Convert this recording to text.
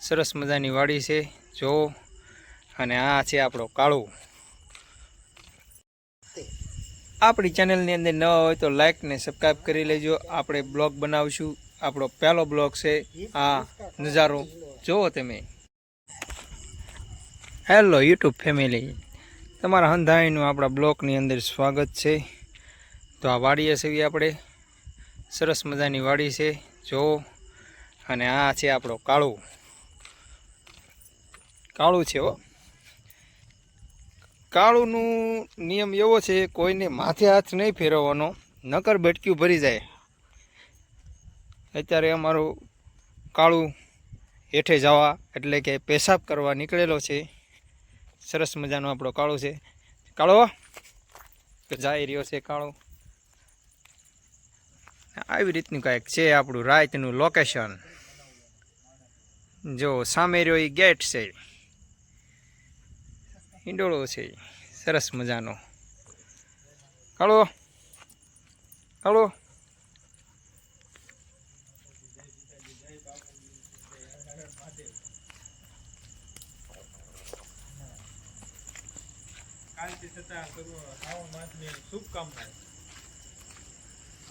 સરસ મજાની વાડી છે જો। અને આ છે આપણો કાળુ। આપણી ચેનલની અંદર નવા હોય તો લાઈક ને સબસ્ક્રાઈબ કરી લેજો। આપણે બ્લોગ બનાવશું, આપણો પહેલો બ્લોગ છે। આ નજારો જોવો તમે। હેલો યુટ્યુબ ફેમિલી, તમારા હંધાઈનું આપણા બ્લોગની અંદર સ્વાગત છે। તો આ વાડીએ છે આપણે, સરસ મજાની વાડી છે જો। અને આ છે આપણો કાળુ। કાળુ છે હો। કાળુનું નિયમ એવો છે, કોઈને માથે હાથ નહીં ફેરવવાનો, નકર બટક્યું ભરી જાય। અત્યારે અમારું કાળુ હેઠે જવા એટલે કે પેશાબ કરવા નીકળેલો છે। સરસ મજાનો આપણો કાળુ છે। કાળો જઈ રહ્યો છે કાળો। આવી રીતનું કાંઈક છે આપણું રાતનું લોકેશન। જો સામે રહ્યો એ ગેટ છે, ઈંડોળો છે સરસ મજાનો। કાળો કાળો કાલથી થતા શુભકામનાઓ।